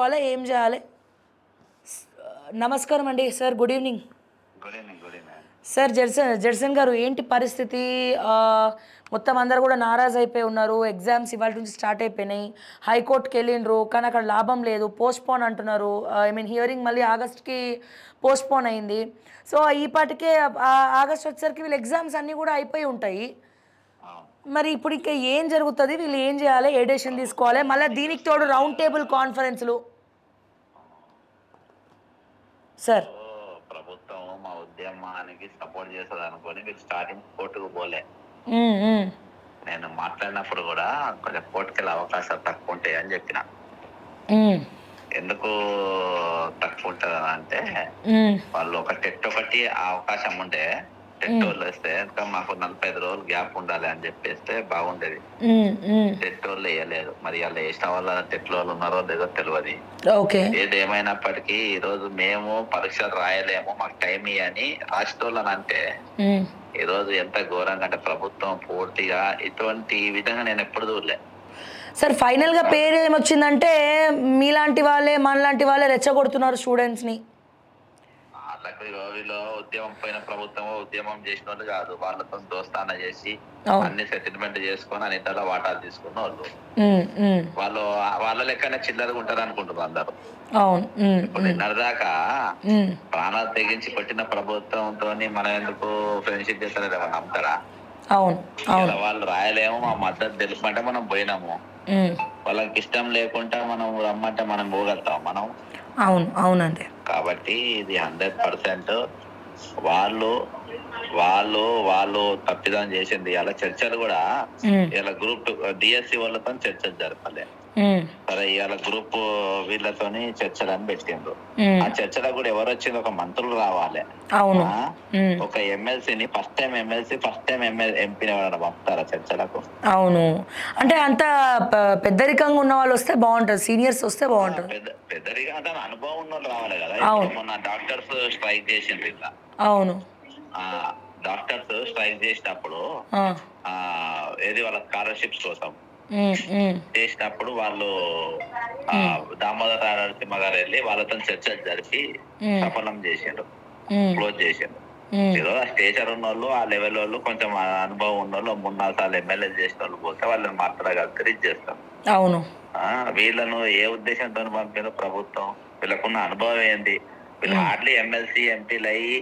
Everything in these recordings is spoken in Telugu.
తీసుకోవాలా, ఏం చేయాలి? నమస్కారం అండి సార్, గుడ్ ఈవినింగ్. సార్ జెర్సన్ గారు, ఏంటి పరిస్థితి? మొత్తం అందరు కూడా నారాజ్ అయిపోయి ఉన్నారు. ఎగ్జామ్స్ ఇవాళ నుంచి స్టార్ట్ అయిపోయినాయి. హైకోర్టుకి వెళ్ళిండ్రు, కానీ అక్కడ లాభం లేదు, పోస్ట్పోన్ అంటున్నారు. హియరింగ్ మళ్ళీ ఆగస్ట్కి పోస్ట్పోన్ అయింది. సో ఈ పాటికే ఆగస్ట్ వచ్చేసరికి వీళ్ళ ఎగ్జామ్స్ అన్నీ కూడా అయిపోయి ఉంటాయి. మరి ఇప్పుడు ఇంకా ఏం జరుగుతుంది? వీళ్ళు ఏం చేయాలి? ఏ డెసిషన్ తీసుకోవాలి? మళ్ళీ దీనికి తోడు రౌండ్ టేబుల్ కాన్ఫరెన్స్లు. సార్, ప్రభుత్వం మా ఉద్యమానికి సపోర్ట్ చేస్తుంది అనుకొని మీరు స్టార్టింగ్ కోర్టుకు పోలే. నేను మాట్లాడినప్పుడు కూడా కొంచెం కోర్టుకి వెళ్ళే అవకాశాలు తక్కువ ఉంటాయి అని చెప్పిన. ఎందుకు తక్కువ ఉంటుంది అంటే వాళ్ళు ఒక టెట్ ఒకటి ఆ అవకాశం ఉంటే టెట్ వాళ్ళు వస్తే ఇంకా మాకు 45 రోజులు గ్యాప్ ఉండాలి అని చెప్పేస్తే బాగుండేది. టెట్ వాళ్ళు వేయలేదు. మరి వాళ్ళు వేసిన వాళ్ళ టెట్ వాళ్ళు ఉన్నారో లేదో తెలియదు. ఏది ఏమైనప్పటికీ ఈ రోజు మేము పరీక్షలు రాయలేము, మాకు టైం ఇవ్వని రాష్ట్రోళ్ళని అంటే ఈ రోజు ఎంత ఘోరంగా అంటే ప్రభుత్వం పూర్తిగా ఇటువంటి విధంగా నేను ఎప్పుడు చూడలే. సార్, ఫైనల్గా పేరు ఏమొచ్చిందంటే మీలాంటి వాళ్ళే మనలాంటి వాళ్ళే రెచ్చగొడుతున్నారు స్టూడెంట్స్ని. వీళ్ళు ఉద్యమం పోయిన ప్రభుత్వం ఉద్యమం చేసిన వాళ్ళు కాదు, వాళ్ళతో దోస్తాన చేసి అన్ని సెటిల్మెంట్ చేసుకొని అన్నింటిలో వాటాలు తీసుకున్న వాళ్ళు. వాళ్ళు వాళ్ళ లెక్కనే చిల్లరగా ఉంటారు అనుకుంటున్నారు అందరు. ఇప్పుడు నిన్నటిదాకా ప్రాణాలు తెగించి కొట్టిన ప్రభుత్వంతో మనం ఎందుకు ఫ్రెండ్షిప్ చేస్తారో ఏమన్నా నమ్ముతారా? వాళ్ళు రాయలేము, మా మద్దతు తెలుపమంటే మనం పోయినాము. వాళ్ళకి ఇష్టం లేకుండా మనం రమ్మంటే మనం పోగలుగుతాం మనం? అవునండి. కాబట్టి ఇది 100% వాళ్ళు వాళ్ళు వాళ్ళు తప్పిదం చేసింది. ఇలా చర్చలు కూడా ఇలా గ్రూప్ డిఎస్సి వాళ్ళతో చర్చలు జరపాలి. సరే, ఇవాళ గ్రూప్ వీళ్ళతోని చర్చలు అని పెట్టిండ్రు. ఆ చర్చలకు కూడా ఎవరు వచ్చింది? ఒక మంత్రులు రావాలి. ఒక ఎమ్మెల్సీని ఫస్ట్ టైం ఎంపీని ఎవరైనా పంపుతారా చర్చలకు? అవును, అంటే అంత పెద్దరికంగా ఉన్న వాళ్ళు వస్తే బాగుంటది, సీనియర్స్ వస్తే బాగుంటది. పెద్దరిగా అంటే అనుభవం ఉన్న వాళ్ళు రావాలి కదా. మొన్న డాక్టర్స్ స్ట్రైక్ చేసిండ్రు ఇట్లా. అవును, డాక్టర్స్ స్ట్రైక్ చేసినప్పుడు ఏది వాళ్ళ స్కాలర్షిప్స్ కోసం చేసినప్పుడు వాళ్ళు దామోదర నరసింహ గారు వెళ్ళి వాళ్ళతో చర్చలు జరిపి సఫలం చేసిండ్రు, క్లోజ్ చేసిండ్రు. ఏదో ఆ స్టేచర్ ఉన్న వాళ్ళు, ఆ లెవెల్ వాళ్ళు, కొంచెం అనుభవం ఉన్న వాళ్ళు 3-4 సార్లు ఎమ్మెల్యే చేసిన వాళ్ళు పోతే వాళ్ళని మాట్లాడగలిగి చేస్తారు. అవును, వీళ్ళను ఏ ఉద్దేశంతో పంపిన ప్రభుత్వం? వీళ్ళకున్న అనుభవం ఏంది? వీళ్ళు హార్డ్లీ ఎమ్మెల్సీ ఎంపీలు అయ్యి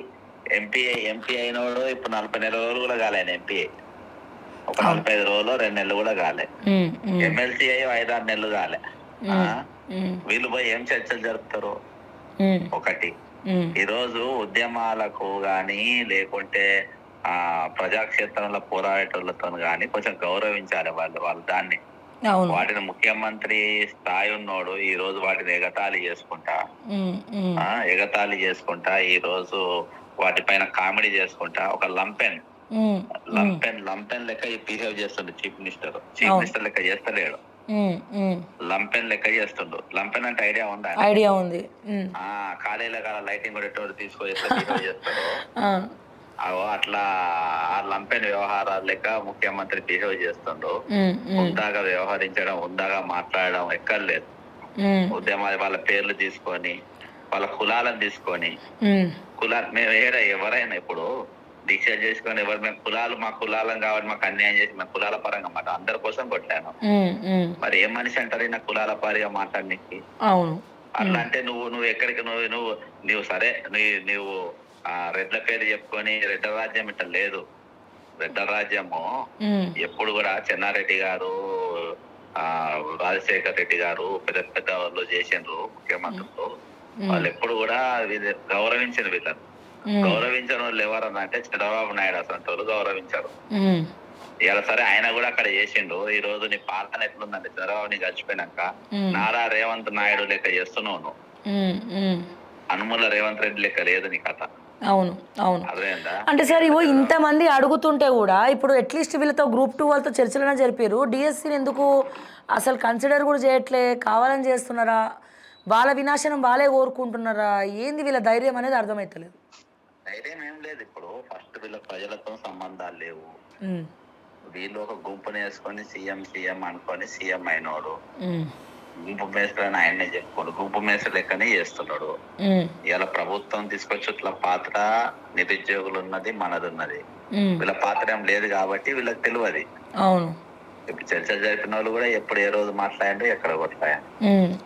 ఎంపీ అయినోడు ఇప్పుడు 40 రోజులు కూడా కాలేను. ఎంపీ ఒక 45 రోజులు 2 నెలలు కూడా కాలే. ఎమ్మెల్సీ అయ్యి 5-6 నెలలు కాలే. వీళ్ళు పోయి ఏం చర్చలు జరుపుతారు? ఒకటి, ఈరోజు ఉద్యమాలకు గాని లేకుంటే ప్రజాక్షేత్రంలో పోరాడేటోళ్ళతో గాని కొంచెం గౌరవించాలి వాళ్ళు దాన్ని. వాటిని ముఖ్యమంత్రి స్థాయి ఉన్నోడు ఈ రోజు వాటిని ఎగతాళి చేసుకుంటా ఈ రోజు వాటిపైన కామెడీ చేసుకుంటా ఒక లంపెన్ లెక్క బిహేవ్ చేస్తుండు చీఫ్ మినిస్టర్ లెక్క చేస్తలేడు. లంపెన్ లెక్క చేస్తుండు. లంపెన్ అంటే ఐడియా ఉంది. ఖాళీల కాల లైటింగ్ కూడా తీసుకొని బిహేవ్ చేస్తాడు. అట్లా ఆ లంపెన్ వ్యవహారాలు లెక్క ముఖ్యమంత్రి బిహేవ్ చేస్తుండు. ఉందాగా వ్యవహరించడం, ఉందాగా మాట్లాడడం ఎక్కర్లేదు. ఉద్యమాలు వాళ్ళ పేర్లు తీసుకొని వాళ్ళ కులాలను తీసుకొని మేము ఎవరైనా ఇప్పుడు డిసైడ్ చేసుకొని ఎవరు మేము కులాలు మా కులాలం కాబట్టి మాకు అన్యాయం చేసి మేము కులాల పరంగా మాట అందరి కోసం కొట్టాను. మరి ఏం మనిషి అంటారు నా కులాల పారిగా మాట్లాడడానికి? అట్లా అంటే నువ్వు ఎక్కడికి నువ్వు సరే నువ్వు రెడ్ల పేరు చెప్పుకొని రెడ్డ రాజ్యం ఇట్లా లేదు. రెడ్డ రాజ్యము ఎప్పుడు కూడా చెన్నారెడ్డి గారు, రాజశేఖర్ రెడ్డి గారు పెద్ద పెద్ద వాళ్ళు చేసిండ్రు ముఖ్యమంత్రులు. వాళ్ళు ఎప్పుడు కూడా గౌరవించిన వీళ్ళని. గౌరవించిన వాళ్ళు ఎవరన్నా అంటే చంద్రబాబు నాయుడు అసలు వాళ్ళు గౌరవించారు. ఇలా సరే ఆయన కూడా అక్కడ చేసిండు. ఈ రోజు నీ పాలన ఎట్లుందంటే చంద్రబాబుని గడిచిపోయినాక నారా రేవంత్ నాయుడు లెక్క చేస్తున్నావు. అనుముల రేవంత్ రెడ్డి లెక్క లేదు నీ కథ. అవును, అంటే సార్ ఇంతమంది అడుగుతుంటే కూడా ఇప్పుడు అట్లీస్ట్ వీళ్ళతో గ్రూప్ 2 వాళ్ళతో చర్చలైనా జరిపారు. డిఎస్సిని ఎందుకు అసలు కన్సిడర్ కూడా చేయట్లే? కావాలని చేస్తున్నారా? వాళ్ళ వినాశనం వాళ్ళే కోరుకుంటున్నారా? ఏంది వీళ్ళ ధైర్యం అనేది అర్థమవుతలేదు. ధైర్యం ఏం లేదు. ఇప్పుడు ఫస్ట్ వీళ్ళ ప్రజలతో సంబంధాలు లేవు. వీళ్ళు ఒక గుంపుని వేసుకొని సీఎం అనుకొని సీఎం అయినోడు. గుంపు మేస్త్రి అని ఆయనే చెప్పుకోడు, గుంపు మేస్త్రి లెక్కనే చేస్తున్నాడు. ఇలా ప్రభుత్వం తీసుకొచ్చి ఇట్లా పాత్ర నిరుద్యోగులు ఉన్నది, మనది ఉన్నది. వీళ్ళ పాత్ర ఏం లేదు కాబట్టి వీళ్ళకి తెలియదు. అవును, ఇప్పుడు చర్చ జరిపిన వాళ్ళు కూడా ఎప్పుడు ఏ రోజు మాట్లాడండి, ఎక్కడ కొట్లాయండి.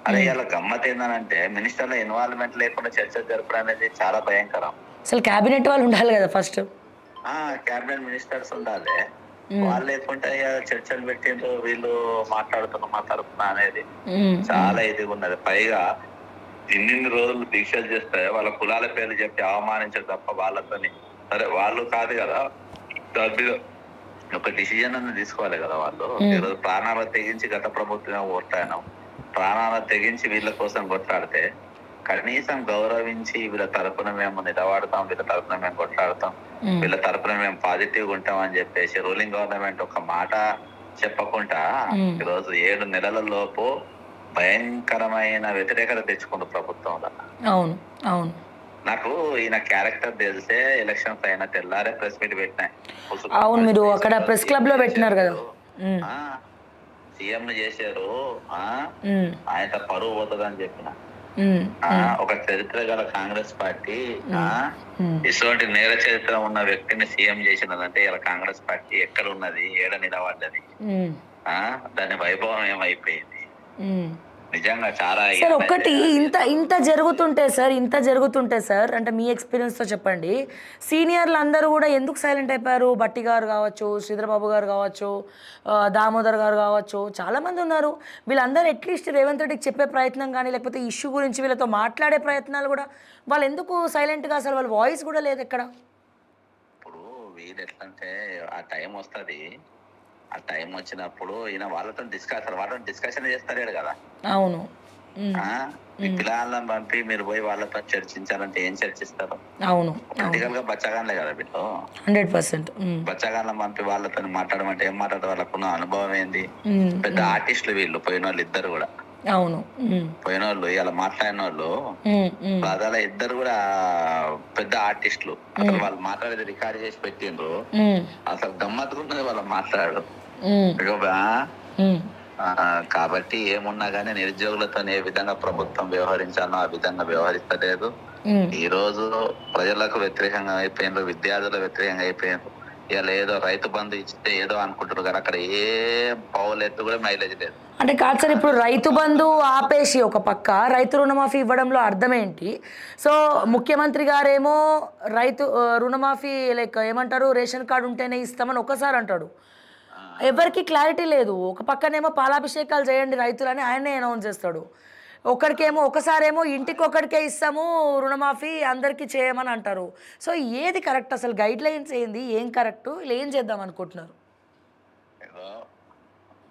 అదే ఇలా గమ్మత్ ఏంటంటే మినిస్టర్ల ఇన్వాల్వ్మెంట్ లేకుండా చర్చ జరపడం అనేది చాలా భయంకరం. అసలు క్యాబినెట్ వాళ్ళు ఉండాలి కదా ఫస్ట్. క్యాబినెట్ మినిస్టర్స్ ఉండాలి. వాళ్ళు లేకుంటే చర్చలు పెట్టిండ్రు, వీళ్ళు మాట్లాడుతున్నారు మా తరఫున అనేది చాలా ఇదిగా ఉన్నది. పైగా ఇన్ని రోజులు దీక్షలు చేస్తే వాళ్ళ కులాల పేర్లు చెప్పి అవమానించారు తప్ప వాళ్ళతోని సరే వాళ్ళు కాదు కదా, దాని మీద ఒక డిసిజన్ అన్న తీసుకోవాలి కదా వాళ్ళు. ఈరోజు ప్రాణాలు తెగించి గత ప్రభుత్వం కొట్టాను, ప్రాణాలు తెగించి వీళ్ళ కోసం కొట్లాడితే కనీసం గౌరవించి వీళ్ళ తరపున మేము నిలబడతాం, వీళ్ళ తరపున మేము కొట్లాడతాం, వీళ్ళ తరపున మేము పాజిటివ్ గా ఉంటాం అని చెప్పేసి రూలింగ్ గవర్నమెంట్ ఒక మాట చెప్పకుండా ఈరోజు 7 నెలల లోపు భయంకరమైన వ్యతిరేకత తెచ్చుకుంది ప్రభుత్వంలో. అవును అవును, నాకు ఈయన క్యారెక్టర్ తెలిసే ఎలక్షన్స్ అయినా తెల్లారే ప్రెస్ మీట్ పెట్టినా. అవును, మీరు అక్కడ ప్రెస్ క్లబ్ లో పెట్టినారు కదా. సీఎం చేశారు, ఆయన పరువు పోతుంది అని చెప్పిన. ఒక చరిత్ర గల కాంగ్రెస్ పార్టీ ఇటువంటి నేర చరిత్ర ఉన్న వ్యక్తిని సీఎం చేసినదంటే ఇలా కాంగ్రెస్ పార్టీ ఎక్కడ ఉన్నది, ఏడ నిలబడ్డది, దాని వైభవం ఏమైపోయింది. నిజంగా చాలా సార్ ఒకటి ఇంత జరుగుతుంటే సార్ అంటే మీ ఎక్స్పీరియన్స్తో చెప్పండి, సీనియర్లు అందరూ కూడా ఎందుకు సైలెంట్ అయిపోయారు? బట్టి గారు కావచ్చు, శ్రీధరబాబు గారు కావచ్చు, దామోదర్ గారు కావచ్చు, చాలామంది ఉన్నారు. వీళ్ళందరూ అట్లీస్ట్ రేవంత్ రెడ్డికి చెప్పే ప్రయత్నం కానీ లేకపోతే ఇష్యూ గురించి వీళ్ళతో మాట్లాడే ప్రయత్నాలు కూడా వాళ్ళు ఎందుకు సైలెంట్గా, అసలు వాళ్ళ వాయిస్ కూడా లేదు ఎక్కడ? ఇప్పుడు వీళ్ళు ఎట్లంటే ఆ టైం వస్తుంది, ఆ టైం వచ్చినప్పుడు ఈయన వాళ్ళతో డిస్కషన్ చేస్తారు కదా. అవును, పిల్లలను పంపి మీరు పోయి వాళ్ళతో చర్చించాలంటే ఏం చర్చిస్తారు? అవును, పొలిటికల్ గా బచ్చగాన్లే కదా వీళ్ళు. 100% బచ్చగాన్లను పంపి వాళ్ళతో మాట్లాడమంటే ఏం మాట్లాడతారు? వాళ్ళకున్న అనుభవం ఏంది? పెద్ద ఆర్టిస్టులు వీళ్ళు, పోయిన వాళ్ళు ఇద్దరు కూడా. అవును, పోయిన వాళ్ళు ఇలా మాట్లాడిన వాళ్ళు అలా ఇద్దరు కూడా పెద్ద ఆర్టిస్టులు. అసలు వాళ్ళు మాట్లాడేది రికార్డ్ చేసి పెట్టిండ్రు. అసలు గమ్మత్తుకున్నది వాళ్ళు మాట్లాడు. కాబట్టి ఏమున్నా గానీ నిరుద్యోగులతో ఏ విధంగా ప్రభుత్వం వ్యవహరించాలో ఆ విధంగా వ్యవహరిస్తలేదు. ఈ రోజు ప్రజలకు వ్యతిరేకంగా అయిపోయినారు, విద్యార్థులకు వ్యతిరేకంగా అయిపోయినారు. ఇలా ఏదో రైతు బంధు ఇస్తే ఏదో అనుకుంటారు కానీ అక్కడ ఏ పౌలెత్తు కూడా మైలేజ్ లేదు. అంటే కాదు సార్, ఇప్పుడు రైతు బంధు ఆపేసి ఒక పక్క రైతు రుణమాఫీ ఇవ్వడంలో అర్థం ఏంటి? సో ముఖ్యమంత్రి గారేమో రైతు రుణమాఫీ లైక్ ఏమంటారు, రేషన్ కార్డు ఉంటేనే ఇస్తామని ఒకసారి అంటాడు. ఎవరికి క్లారిటీ లేదు. ఒక పక్కనేమో పాలాభిషేకాలు చేయండి రైతులని ఆయనే అనౌన్స్ చేస్తాడు. ఒకసారేమో ఇంటికి ఒకరికే ఇస్తాము రుణమాఫీ అందరికీ చేయమని అంటారు. సో ఏది కరెక్ట్? అసలు గైడ్ లైన్స్ ఏంది, ఏం కరెక్ట్, ఏం చేద్దాం అనుకుంటున్నారు?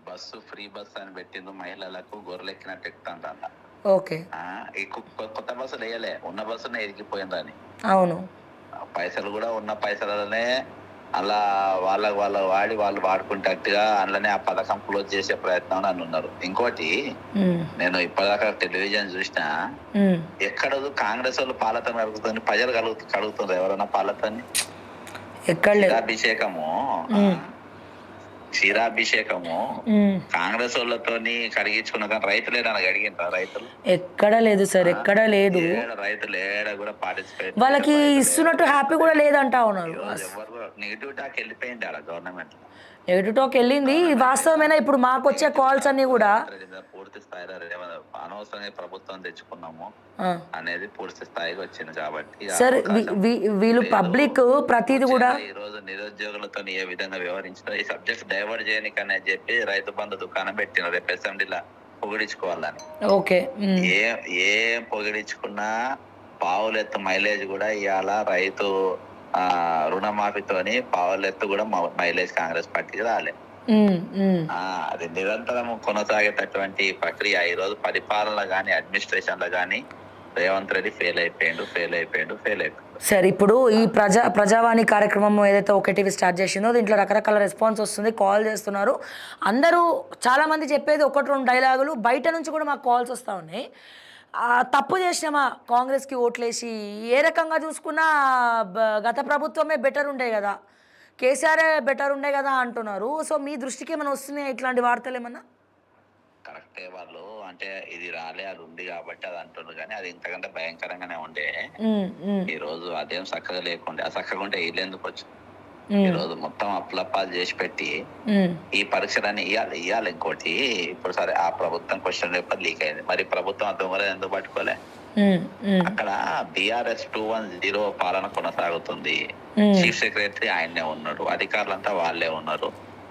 బస్సు ఫ్రీ బస్ అని పెట్టింది, మహిళలకు గొర్రెలెక్కినట్టు ఎక్కుతాంట. ఓకే, కొత్త బస్సులు వేయలే, ఉన్న బస్సునే ఎదిగిపోయిందని. అవును, పైసలు కూడా ఉన్న పైసలనే అలా వాళ్ళకు వాడి వాళ్ళు వాడుకుంటట్టుగా అందులోనే ఆ పథకం క్లోజ్ చేసే ప్రయత్నం అని ఉన్నారు. ఇంకోటి, నేను ఇప్పటిదాకా టెలివిజన్ చూసినా ఎక్కడ కాంగ్రెస్ వాళ్ళు పాలతో కలుగుతుంది, ప్రజలు కలుగుతుంది ఎవరన్నా పాలతోని? క్షీరాభిషేకము కాంగ్రెస్ వాళ్ళతోని కడిగించుకున్నా కానీ రైతులు ఏదైనా అడిగింటారా? రైతులు ఎక్కడ లేదు సార్, ఎక్కడ లేదు. రైతులు ఏడ కూడా పార్టిసిపేట్, వాళ్ళకి ఇస్తున్నట్టు హ్యాపీ కూడా లేదంటా ఉన్నారు. ఎవరు నెగిటివ్ టాక్ వెళ్ళిపోయింది అలా గవర్నమెంట్. నెగిటివ్ టాక్ వెళ్ళింది వాస్తవమేనా? ఇప్పుడు మాకు వచ్చే కాల్స్ అన్ని కూడా పూర్తి స్థాయిలో అనవసరంగా ప్రభుత్వం తెచ్చుకున్నాము అనేది పూర్తి స్థాయికి వచ్చింది. కాబట్టి సార్ వీళ్ళు పబ్లిక్ ప్రతిది కూడా ఈ రోజు నిరుద్యోగులతో ఏ విధంగా వ్యవహరించారు, ఈ సబ్జెక్ట్ డైవర్ట్ చేయడానికి అని చెప్పి రైతు బంధు దుకాణం పెట్టిన రేపు అసెంబ్లీలో పొగిడించుకోవాలని. ఓకే, ఏం పొగిడించుకున్నా పావులెత్తు మైలేజ్ కూడా ఇవాళ రైతు రుణమాఫీతోని పావులెత్తు కూడా మైలేజ్ కాంగ్రెస్ పార్టీకి రాలే. అది నిరంతరం కొనసాగేటటువంటి ప్రక్రియ. ఈ రోజు పరిపాలన గానీ అడ్మినిస్ట్రేషన్ లో గానీ రేవంత్ రెడ్డి ఫెయిల్ అయిపోయిండు. సార్ ఇప్పుడు ఈ ప్రజావాణి కార్యక్రమం ఏదైతే ఒక టీవీ స్టార్ట్ చేసిందో దీంట్లో రకరకాల రెస్పాన్స్ వస్తుంది, కాల్ చేస్తున్నారు అందరూ. చాలామంది చెప్పేది 1-2 డైలాగులు, బయట నుంచి కూడా మాకు కాల్స్ వస్తూ ఉన్నాయి. తప్పు చేసినామా కాంగ్రెస్కి ఓట్లేసి? ఏ రకంగా చూసుకున్నా గత ప్రభుత్వమే బెటర్ ఉండే కదా, కేసీఆరే బెటర్ ఉండే కదా అంటున్నారు. సో మీ దృష్టికి ఏమైనా వస్తున్నాయి ఇట్లాంటి వార్తలు ఏమన్నా? కరెక్టే. వాళ్ళు అంటే ఇది రాలే అది ఉంది కాబట్టి అది అంటున్నారు, కానీ అది ఇంతకంటే భయంకరంగానే ఉండే. ఈ రోజు అదేం చక్కగా లేకుండే, ఆ చక్కగా ఉంటే వీళ్ళు ఎందుకు వచ్చింది? ఈ రోజు మొత్తం అప్లపాలు చేసి పెట్టి ఈ పరీక్షలన్నీ ఇవ్వాలి. ఇంకోటి ఇప్పుడు సరే ఆ ప్రభుత్వం క్వశ్చన్ పేపర్ లీక్ అయింది, మరి ప్రభుత్వం ఆ దొంగలను ఎందుకు పట్టుకోలే? అక్కడ BRS 210 పాలన కొనసాగుతుంది. చీఫ్ సెక్రటరీ ఆయన్నే ఉన్నాడు, అధికారులంతా వాళ్ళే ఉన్నారు.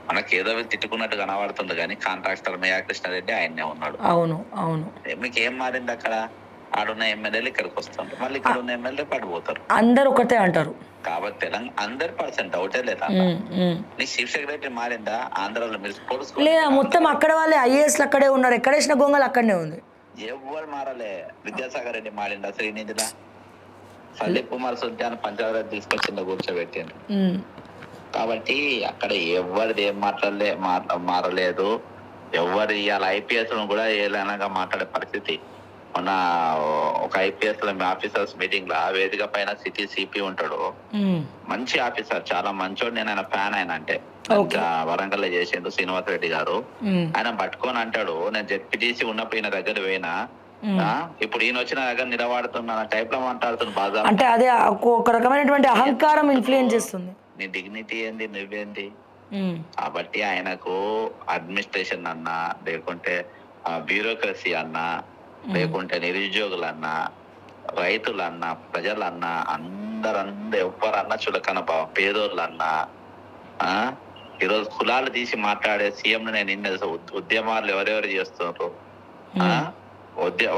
మనకి ఏదో తిట్టుకున్నట్టు కనబడుతుంది, కానీ కాంట్రాక్టర్ మేయా కృష్ణారెడ్డి ఆయన్నే ఉన్నాడు. అవును అవును. మీకు ఏం మారింది? అక్కడ ఆడున్న ఎమ్మెల్యేలు ఇక్కడికి వస్తుంటారు, మళ్ళీ ఇక్కడ ఉన్న ఎమ్మెల్యే పడిపోతారు, అందరు ఒకటే అంటారు. కాబట్టి తెలంగాణ 100% డౌటే లేదా? నీ చీఫ్ సెక్రటరీ మారిందా? ఆంధ్రాలో మీరు స్పోర్ట్స్ లేదా మొత్తం అక్కడ వాళ్ళే IAS అక్కడే ఉన్నారు, ఎక్కడేసిన గొంగలు అక్కడనే ఉంది. ఎవరు మారలే. విద్యాసాగర్ రెడ్డి మారిందా? శ్రీనిధిలా సందీప్ కుమార్ సుల్తాన్ పంచాయతీ తీసుకొచ్చిందో కూర్చోబెట్టింది. కాబట్టి అక్కడ ఎవరిది ఏం మారలేదు. ఎవరు ఇవాళ IPS కూడా ఏదైనా మాట్లాడే పరిస్థితి. మొన్న ఒక IPS లో ఆఫీసర్స్ మీటింగ్ లో వేదిక పైన సిటీ CP ఉంటాడు, మంచి ఆఫీసర్, చాలా మంచోడు. నేను ఆయన ఫ్యాన్. ఆయన అంటే వరంగల్ లో చేసిండు శ్రీనివాస్ రెడ్డి గారు. ఆయన పట్టుకొని అంటాడు, నేను ZPTC ఉన్నప్పుడు ఈయన దగ్గర పోయినా, ఇప్పుడు ఈయన వచ్చిన దగ్గర నిలబడుతున్నా టైప్ లో మాట్లాడుతున్నా బాగా. అంటే అదే ఒక రకమైనటువంటి అహంకారం ఇన్ఫ్లుయెన్స్ చేస్తుంది. నీ డిగ్నిటీ ఏంది, నువ్వేంది? కాబట్టి ఆయనకు అడ్మినిస్ట్రేషన్ అన్నా, లేకుంటే బ్యూరోక్రసీ అన్నా, లేకుంటే నిరుద్యోగులన్నా, రైతులన్నా, ప్రజలన్నా, అందరన్నా ఎవరన్నా చులకన భావం, పేదోళ్ళన్నా, ఈరోజు కులాలు తీసి మాట్లాడే సీఎం నేను ఇన్న ఉద్యమాలు ఎవరెవరు చేస్తున్నారు,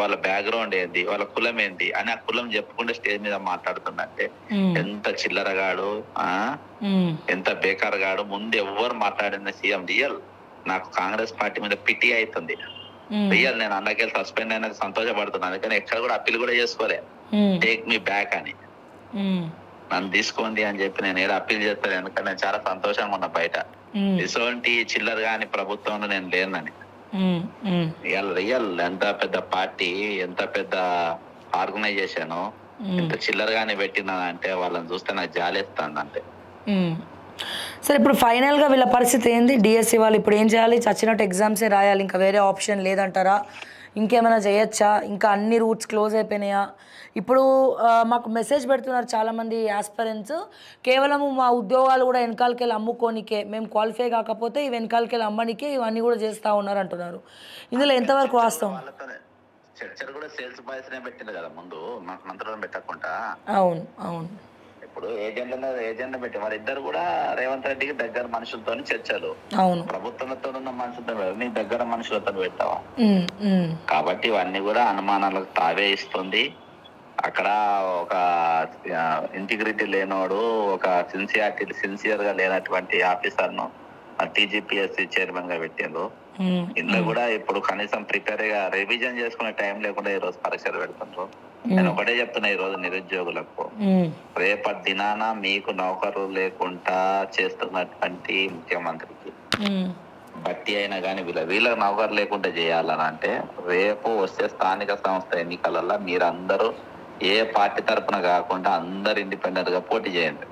వాళ్ళ బ్యాక్గ్రౌండ్ ఏంది, వాళ్ళ కులం ఏంది అని ఆ కులం చెప్పుకుంటే స్టేజ్ మీద మాట్లాడుతుందంటే ఎంత చిల్లరగాడు, ఎంత బేకారగాడు. ముందు ఎవరు మాట్లాడిన సీఎం రియల్. నాకు కాంగ్రెస్ పార్టీ మీద పిటి అవుతుంది రియల్. నేను అన్నకెళ్ళి సస్పెండ్ అయినా సంతోషపడుతున్నాను, అందుకని ఎక్కడ కూడా అప్పీల్ కూడా చేసుకోలే. టేక్ మీ బ్యాక్ అని, నన్ను తీసుకోండి అని చెప్పి నేను ఏదో అప్పీల్ చేస్తాను, ఎందుకంటే నేను చాలా సంతోషంగా ఉన్నా బయట. ఇటువంటి చిల్లర గాని ప్రభుత్వంలో నేను లేనని. రియల్ ఎంత పెద్ద పార్టీ, ఎంత పెద్ద ఆర్గనైజేషన్, ఎంత చిల్లరగానే పెట్టినదంటే వాళ్ళని చూస్తే నాకు జాలేస్తుంది అంతే. సరే, ఇప్పుడు ఫైనల్గా వీళ్ళ పరిస్థితి ఏంది? DSC వాళ్ళు ఇప్పుడు ఏం చేయాలి? చచ్చినట్టు ఎగ్జామ్సే రాయాలి, ఇంకా వేరే ఆప్షన్ లేదంటారా? ఇంకేమైనా చేయొచ్చా? ఇంకా అన్ని రూట్స్ క్లోజ్ అయిపోయినాయా? ఇప్పుడు మాకు మెసేజ్ పెడుతున్నారు చాలామంది ఆస్పరెంట్స్, కేవలం మా ఉద్యోగాలు కూడా వెనకాలకెళ్ళి అమ్ముకోనికే, మేము క్వాలిఫై కాకపోతే ఈ వెనకాలకెళ్ళి అమ్మనికే ఇవన్నీ కూడా చేస్తూ ఉన్నారు అంటున్నారు. ఇందులో ఎంతవరకు వాస్తవం? చర్చలు కూడా సేల్స్ బాయ్స్ నే పెట్టింది కదా ముందు, మాకు మంత్రులను పెట్టకుండా. అవును అవును. ఇప్పుడు ఏజెంట్ పెట్టి వాళ్ళిద్దరు కూడా రేవంత్ రెడ్డికి దగ్గర మనుషులతో చర్చలు, అవును, ప్రభుత్వంతో ఉన్న మనుషులతో నీ దగ్గర మనుషులతో పెట్టావా? కాబట్టి ఇవన్నీ కూడా అనుమానాలకు తావే ఇస్తుంది. అక్కడ ఒక ఇంటిగ్రిటీ లేనోడు, ఒక సిన్సియర్ గా లేనటువంటి ఆఫీసర్ ను TGPSC చైర్మన్ గా పెట్టిండ్రు. ఇందులో కూడా ఇప్పుడు కనీసం ప్రిపేర్ గా రివిజన్ చేసుకునే టైం లేకుండా ఈ రోజు పరీక్షలు పెడుతుండ్రు. నేను ఒకటే చెప్తున్నా, ఈ రోజు నిరుద్యోగులకు, రేపటి దినాన మీకు నౌకరు లేకుండా చేస్తున్నటువంటి ముఖ్యమంత్రికి బట్టి అయినా కానీ వీళ్ళకి నౌకరు లేకుండా చేయాలని అంటే, రేపు వచ్చే స్థానిక సంస్థ ఎన్నికలలో మీరందరూ ఏ పార్టీ తరఫున కాకుండా అందరు ఇండిపెండెంట్ గా పోటీ చేయండి.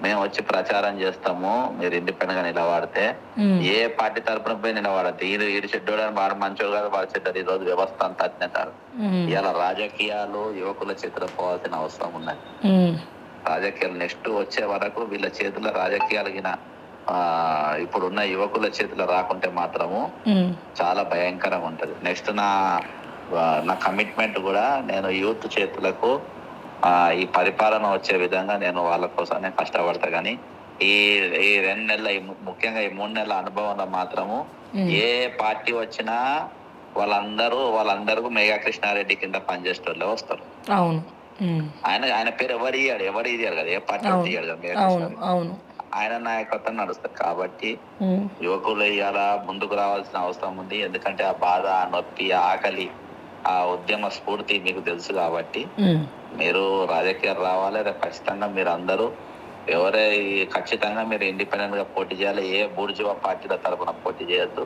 మేము వచ్చి ప్రచారం చేస్తాము, మీరు ఇండిపెండెంట్ గా నిలబడితే ఏ పార్టీ తరఫున పోయి నిలబడద్దు. ఈడు చెడ్డోడు అని వాడు మంచోడు కాదు, వాడు చెడ్డది. ఈ రోజు వ్యవస్థ అంతా అజ్ఞాతారు. ఇలా రాజకీయాలు యువకుల చేతిలో పోవాల్సిన అవసరం ఉన్నది. రాజకీయాలు నెక్స్ట్ వచ్చే వరకు వీళ్ళ చేతిలో రాజకీయాలు ఇప్పుడున్న యువకుల చేతిలో రాకుంటే మాత్రము చాలా భయంకరంగా ఉంటది. నెక్స్ట్ నా కమిట్మెంట్ కూడా, నేను యూత్ చేతులకు ఈ పరిపాలన వచ్చే విధంగా నేను వాళ్ళ కోసం నేను కష్టపడతా. కానీ ఈ 2 నెలల, ముఖ్యంగా ఈ 3 నెలల అనుభవంలో మాత్రము ఏ పార్టీ వచ్చినా వాళ్ళందరూ మేఘా కృష్ణారెడ్డి కింద పనిచేసేటోళ్ళే వస్తారు. ఆయన పేరు ఎవరు ఇయ్యారు కదా, ఏ పార్టీ ఇయ్యారు కదా, ఆయన నాయకత్వం నడుస్తారు. కాబట్టి యువకులు ఇయ్యాల ముందుకు రావాల్సిన అవసరం ఉంది. ఎందుకంటే ఆ బాధ, ఆ నొప్పి, ఆ ఆకలి, ఆ ఉద్యమ స్ఫూర్తి మీకు తెలుసు. కాబట్టి మీరు రాజకీయాలు రావాలి. ఖచ్చితంగా మీరు అందరూ ఖచ్చితంగా మీరు ఇండిపెండెంట్ గా పోటీ చేయాలి. ఏ బూర్జువా పార్టీల తరఫున పోటీ చేయొద్దు.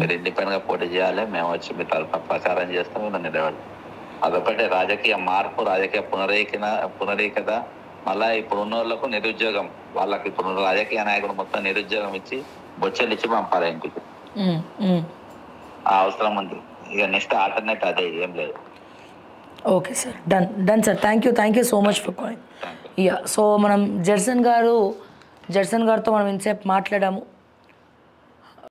మీరు ఇండిపెండెంట్ గా పోటీ చేయాలి. మేము వచ్చి మీ తరఫున ప్రచారం చేస్తాం, మీరు నిలబడి. అదొకటి రాజకీయ మార్పు, రాజకీయ పునరీకత. మళ్ళా ఇప్పుడు ఉన్న వాళ్ళకు నిరుద్యోగం, వాళ్ళకి ఇప్పుడు రాజకీయ నాయకుడు మొత్తం నిరుద్యోగం ఇచ్చి బొచ్చెలు ఇచ్చి పంపాలి ఇంటికి. ఆ అవసరం ఉంది. ఇక నెక్స్ట్ ఆల్టర్నేట్ అదే, ఏం లేదు. Okay sir, done sir. Thank you so much for calling. Yeah, so మనం జడ్సన్ గారితో మనం ఇంతసేపు మాట్లాడాము.